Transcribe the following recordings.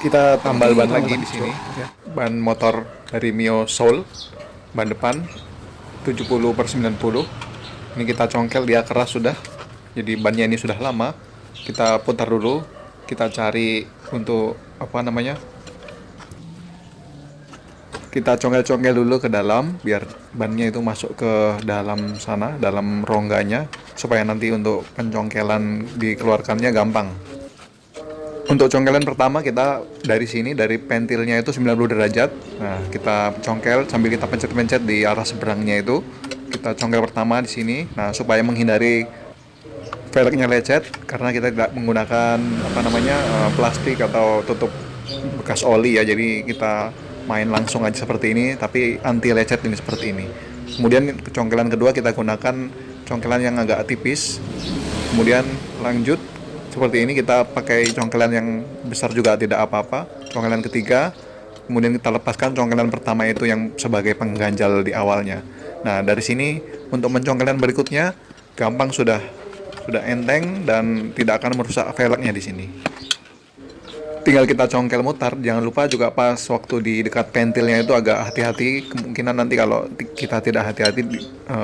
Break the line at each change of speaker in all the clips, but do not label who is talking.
Kita tambal ban lagi di sini ya. Ban motor dari Mio Soul, ban depan 70/90. Ini kita congkel, dia keras sudah. Jadi bannya ini sudah lama. Kita putar dulu, kita cari untuk apa namanya? Kita congkel-congkel dulu ke dalam biar bannya itu masuk ke dalam sana, dalam rongganya supaya nanti untuk pencongkelan dikeluarkannya gampang. Untuk congkelan pertama kita dari sini, dari pentilnya itu 90 derajat. Nah, kita congkel sambil kita pencet-pencet di arah seberangnya itu. Kita congkel pertama di sini. Nah, supaya menghindari velgnya lecet karena kita tidak menggunakan apa namanya plastik atau tutup bekas oli ya. Jadi kita main langsung aja seperti ini, tapi anti lecet ini seperti ini. Kemudian congkelan kedua kita gunakan congkelan yang agak tipis. Kemudian lanjut seperti ini, kita pakai congkelan yang besar juga tidak apa-apa. Congkelan ketiga, kemudian kita lepaskan congkelan pertama itu yang sebagai pengganjal di awalnya. Nah, dari sini untuk mencongkelan berikutnya gampang, sudah enteng dan tidak akan merusak velgnya di sini. Tinggal kita congkel mutar, jangan lupa juga pas waktu di dekat pentilnya itu agak hati-hati, kemungkinan nanti kalau kita tidak hati-hati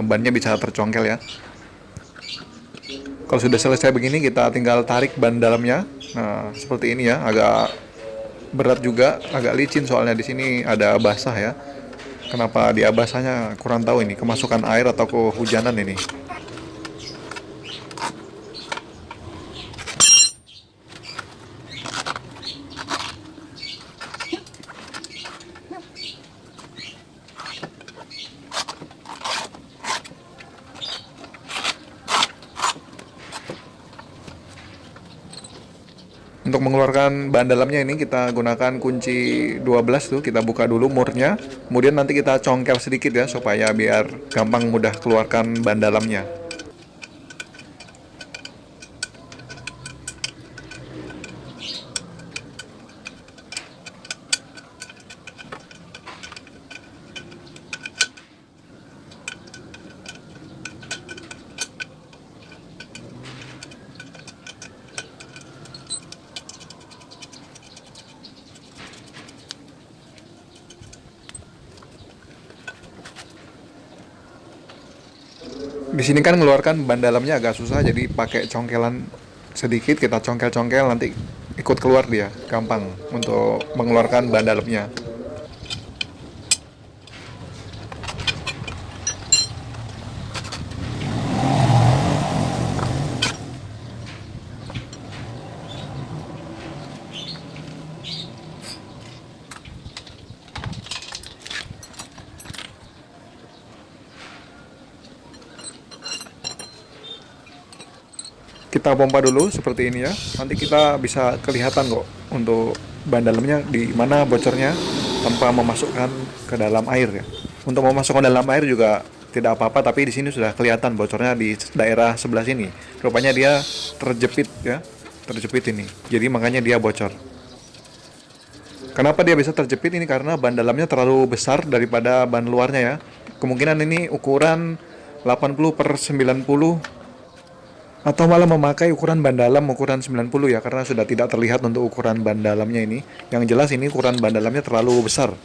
bannya bisa tercongkel ya. Kalau sudah selesai begini, kita tinggal tarik ban dalamnya. Nah, seperti ini ya, agak berat juga, agak licin soalnya di sini ada basah ya. Kenapa dia basahnya kurang tahu, ini kemasukan air atau kehujanan ini. Untuk mengeluarkan ban dalamnya ini kita gunakan kunci 12 tuh, kita buka dulu murnya, kemudian nanti kita congkel sedikit ya supaya biar gampang mudah keluarkan ban dalamnya. Di sini kan mengeluarkan ban dalamnya agak susah, jadi pakai congkelan sedikit, kita congkel-congkel nanti ikut keluar dia, gampang untuk mengeluarkan ban dalamnya. Kita pompa dulu seperti ini ya, nanti kita bisa kelihatan kok untuk ban dalamnya di mana bocornya tanpa memasukkan ke dalam air ya. Untuk memasukkan dalam air juga tidak apa-apa, tapi di sini sudah kelihatan bocornya di daerah sebelah sini. Rupanya dia terjepit ya, terjepit ini. Jadi makanya dia bocor. Kenapa dia bisa terjepit ini? Karena ban dalamnya terlalu besar daripada ban luarnya ya. Kemungkinan ini ukuran 80/90 atau malah memakai ukuran ban dalam ukuran 90 ya, karena sudah tidak terlihat untuk ukuran ban dalamnya ini. Yang jelas ini ukuran ban dalamnya terlalu besar.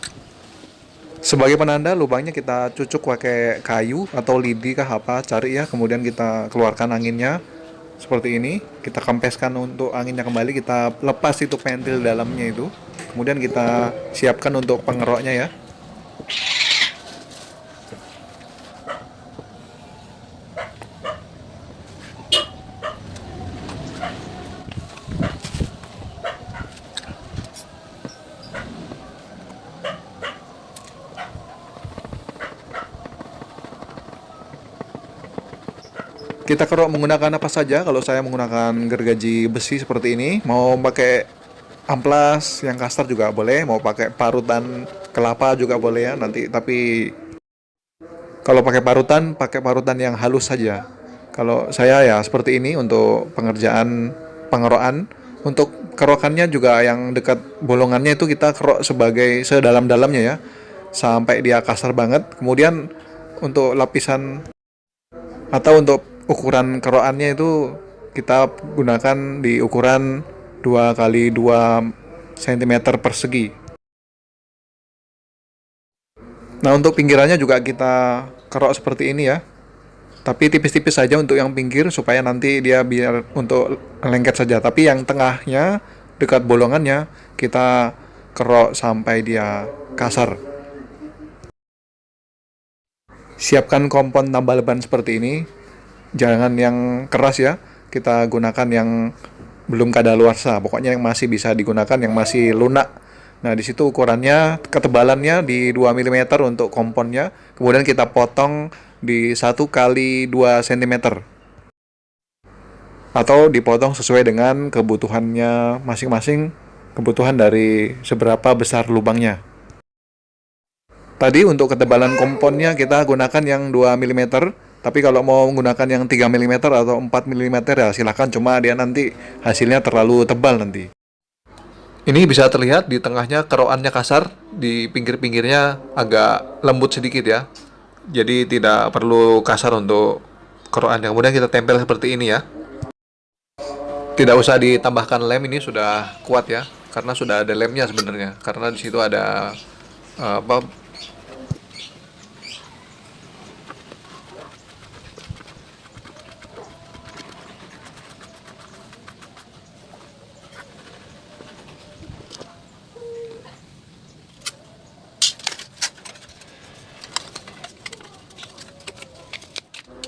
Sebagai penanda lubangnya kita cucuk pakai kayu atau lidi kah apa, cari ya, kemudian kita keluarkan anginnya seperti ini. Kita kempeskan untuk anginnya kembali, kita lepas itu pentil dalamnya itu. Kemudian kita siapkan untuk pengeroknya ya. Kita kerok menggunakan apa saja. Kalau saya menggunakan gergaji besi seperti ini, mau pakai amplas yang kasar juga boleh, mau pakai parutan kelapa juga boleh ya nanti. Tapi kalau pakai parutan yang halus saja. Kalau saya ya seperti ini untuk pengerjaan pengerokan. Untuk kerokannya juga yang dekat bolongannya itu kita kerok sebagai sedalam-dalamnya ya, sampai dia kasar banget. Kemudian untuk lapisan atau untuk ukuran kerokannya itu kita gunakan di ukuran 2 kali 2 cm persegi. Nah, untuk pinggirannya juga kita kerok seperti ini ya. Tapi tipis-tipis saja untuk yang pinggir supaya nanti dia biar untuk lengket saja. Tapi yang tengahnya dekat bolongannya kita kerok sampai dia kasar. Siapkan kompon tambal ban seperti ini. Jangan yang keras ya. Kita gunakan yang belum kadaluarsa. Pokoknya yang masih bisa digunakan, yang masih lunak. Nah, di situ ukurannya, ketebalannya di 2 mm untuk komponnya. Kemudian kita potong di 1 kali 2 cm. Atau dipotong sesuai dengan kebutuhannya masing-masing, kebutuhan dari seberapa besar lubangnya. Tadi untuk ketebalan komponnya kita gunakan yang 2 mm, tapi kalau mau menggunakan yang 3 mm atau 4 mm ya silahkan, cuma dia nanti hasilnya terlalu tebal nanti. Ini bisa terlihat di tengahnya kerokannya kasar, di pinggir-pinggirnya agak lembut sedikit ya. Jadi tidak perlu kasar untuk kerokannya. Kemudian kita tempel seperti ini ya. Tidak usah ditambahkan lem, ini sudah kuat ya, karena sudah ada lemnya sebenarnya. Karena di situ ada apa,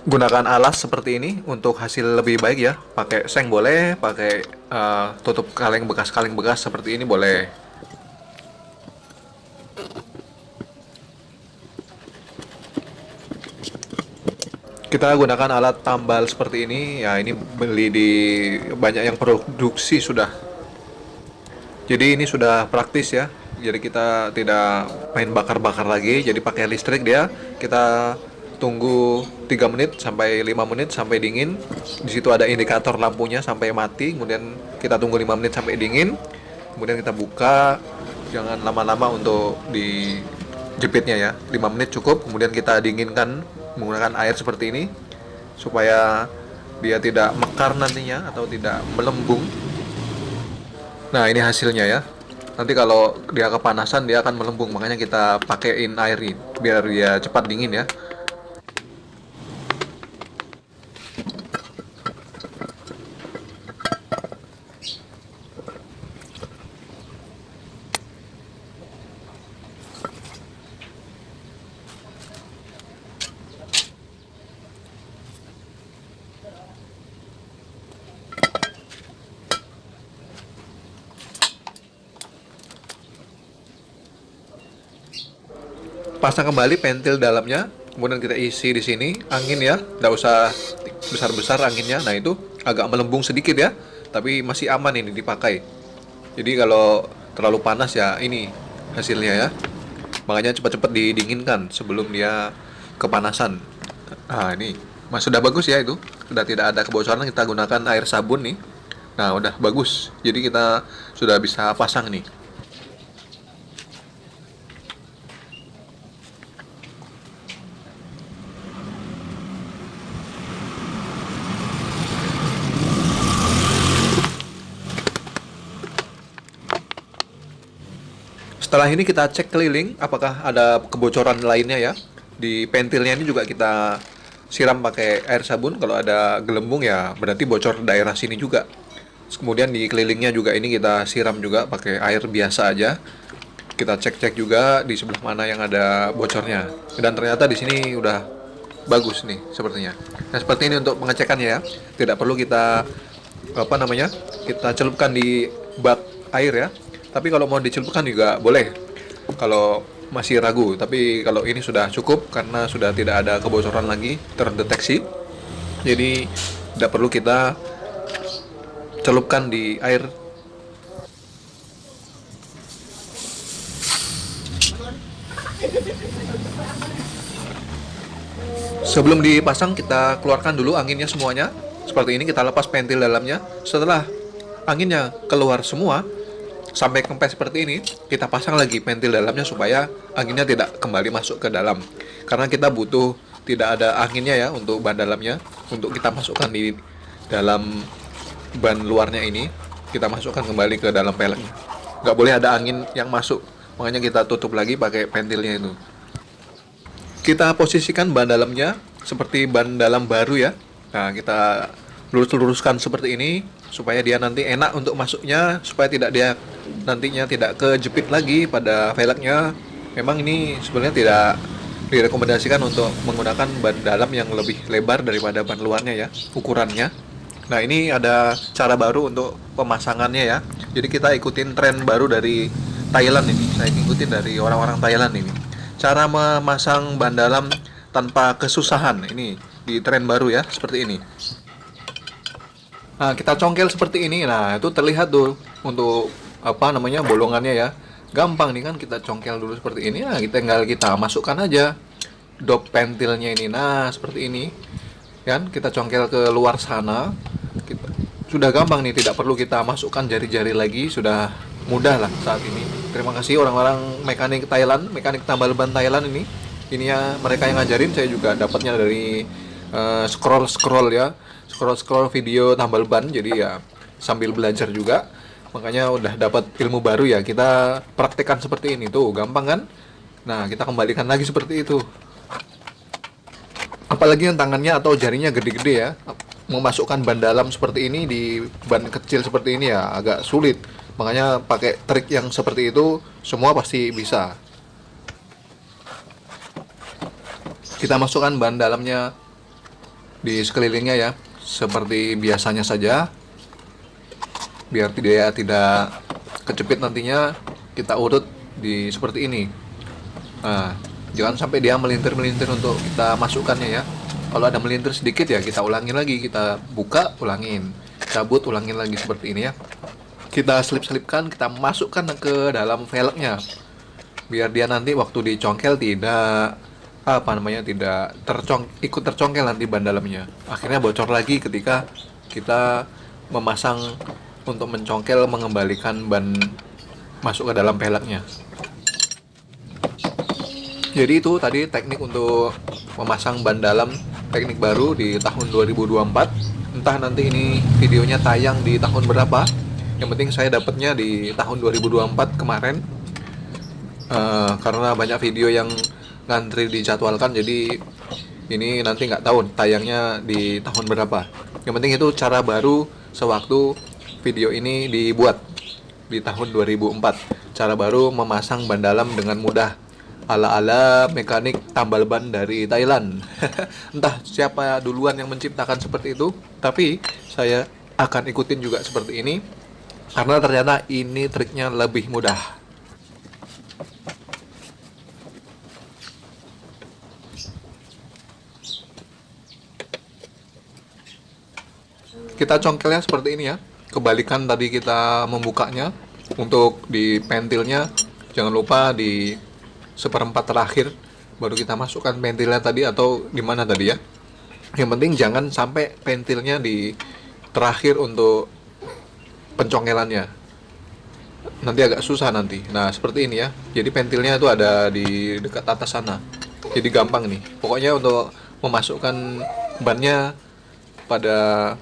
gunakan alas seperti ini untuk hasil lebih baik ya. Pakai seng boleh, pakai tutup kaleng bekas seperti ini boleh. Kita gunakan alat tambal seperti ini ya, ini beli di banyak yang produksi sudah. Jadi ini sudah praktis ya. Jadi kita tidak main bakar-bakar lagi, jadi pakai listrik dia. Kita tunggu 3 menit sampai 5 menit sampai dingin. Di situ ada indikator lampunya sampai mati, kemudian kita tunggu 5 menit sampai dingin. Kemudian kita buka, jangan lama-lama untuk dijepitnya ya. 5 menit cukup, kemudian kita dinginkan menggunakan air seperti ini supaya dia tidak mekar nantinya atau tidak melembung. Nah, ini hasilnya ya. Nanti kalau dia kepanasan dia akan melembung, makanya kita pakaiin air ini biar dia cepat dingin ya. Pasang kembali pentil dalamnya, kemudian kita isi di sini angin ya, nggak usah besar-besar anginnya. Nah, itu agak melembung sedikit ya, tapi masih aman ini dipakai. Jadi kalau terlalu panas ya ini hasilnya ya. Makanya cepat-cepat didinginkan sebelum dia kepanasan. Nah, ini sudah bagus ya, itu sudah tidak ada kebocoran. Kita gunakan air sabun nih. Nah, udah bagus. Jadi kita sudah bisa pasang nih. Setelah ini kita cek keliling apakah ada kebocoran lainnya ya. Di pentilnya ini juga kita siram pakai air sabun. Kalau ada gelembung ya berarti bocor daerah sini juga. Kemudian di kelilingnya juga ini kita siram juga pakai air biasa aja. Kita cek-cek juga di sebelah mana yang ada bocornya. Dan ternyata di sini udah bagus nih sepertinya. Nah, seperti ini untuk pengecekannya ya. Tidak perlu kita kita celupkan di bak air ya. Tapi kalau mau dicelupkan juga boleh kalau masih ragu. Tapi kalau ini sudah cukup karena sudah tidak ada kebocoran lagi terdeteksi. Jadi tidak perlu kita celupkan di air. Sebelum dipasang kita keluarkan dulu anginnya semuanya. Seperti ini kita lepas pentil dalamnya. Setelah anginnya keluar semua sampai kempes seperti ini, kita pasang lagi pentil dalamnya supaya anginnya tidak kembali masuk ke dalam. Karena kita butuh tidak ada anginnya ya untuk ban dalamnya, untuk kita masukkan di dalam ban luarnya ini, kita masukkan kembali ke dalam peleknya. nggak boleh ada angin yang masuk, makanya kita tutup lagi pakai pentilnya itu. Kita posisikan ban dalamnya seperti ban dalam baru ya. Nah, kita luruskan seperti ini supaya dia nanti enak untuk masuknya, supaya dia nantinya tidak kejepit lagi pada velgnya. Memang ini sebenarnya tidak direkomendasikan untuk menggunakan ban dalam yang lebih lebar daripada ban luarnya ya, ukurannya. Nah, ini ada cara baru untuk pemasangannya ya. Jadi kita ikutin tren baru dari Thailand ini. Saya ikutin dari orang-orang Thailand ini. Cara memasang ban dalam tanpa kesusahan. Ini di tren baru ya, seperti ini. Nah, kita congkel seperti ini. Nah, itu terlihat tuh untuk bolongannya ya. Gampang nih kan, kita congkel dulu seperti ini. Nah, kita masukkan aja dop pentilnya ini. Nah, seperti ini. Kan kita congkel ke luar sana. Sudah gampang nih, tidak perlu kita masukkan jari-jari lagi, sudah mudah lah saat ini. Terima kasih orang-orang mekanik Thailand, mekanik tambal ban Thailand ini. Ini ya mereka yang ngajarin, saya juga dapatnya dari scroll video tambal ban, jadi ya sambil belajar juga. Makanya udah dapat ilmu baru ya, kita praktekkan seperti ini tuh, gampang kan? Nah, kita kembalikan lagi seperti itu. Apalagi yang tangannya atau jarinya gede-gede ya, memasukkan ban dalam seperti ini di ban kecil seperti ini ya agak sulit. Makanya pakai trik yang seperti itu semua pasti bisa. Kita masukkan ban dalamnya di sekelilingnya ya, seperti biasanya saja. Biar tidak kejepit nantinya, kita urut di seperti ini. Nah, jangan sampai dia melintir-melintir untuk kita masukkannya ya. Kalau ada melintir sedikit ya kita ulangin lagi, kita buka, ulangin, cabut, ulangin lagi seperti ini ya. Kita selip-selipkan, kita masukkan ke dalam velgnya. Biar dia nanti waktu dicongkel tidak ikut tercongkel nanti ban dalamnya. Akhirnya bocor lagi ketika kita memasang untuk mencongkel, mengembalikan ban masuk ke dalam velgnya. Jadi itu tadi teknik untuk memasang ban dalam, teknik baru di tahun 2024. Entah nanti ini videonya tayang di tahun berapa. Yang penting saya dapatnya di tahun 2024 kemarin. Karena banyak video yang ngantri dijadwalkan, jadi ini nanti nggak tahu tayangnya di tahun berapa. Yang penting itu cara baru sewaktu video ini dibuat di tahun 2004. Cara baru memasang ban dalam dengan mudah, ala-ala mekanik tambal ban dari Thailand. Entah siapa duluan yang menciptakan seperti itu, tapi saya akan ikutin juga seperti ini karena ternyata ini triknya lebih mudah. Kita congkelnya seperti ini ya. Kebalikan tadi kita membukanya. Untuk di pentilnya jangan lupa di seperempat terakhir baru kita masukkan pentilnya tadi, atau di mana tadi ya. Yang penting jangan sampai pentilnya di terakhir untuk pencongkelannya. Nanti agak susah nanti. Nah, seperti ini ya. Jadi pentilnya itu ada di dekat atas sana. Jadi gampang nih. Pokoknya untuk memasukkan bannya pada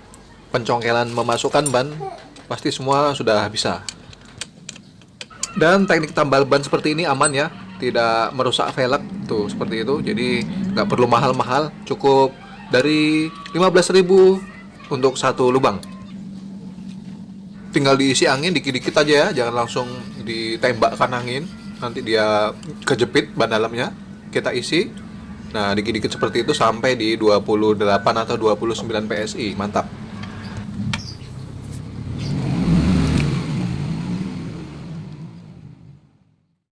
pencongkelan, memasukkan ban pasti semua sudah bisa. Dan teknik tambal ban seperti ini aman ya, tidak merusak velg tuh seperti itu. Jadi nggak perlu mahal-mahal, cukup dari 15.000 untuk satu lubang. Tinggal diisi angin dikit-dikit aja ya, jangan langsung ditembakkan angin, nanti dia kejepit ban dalamnya. Kita isi, nah dikit-dikit seperti itu sampai di 28 atau 29 PSI, mantap.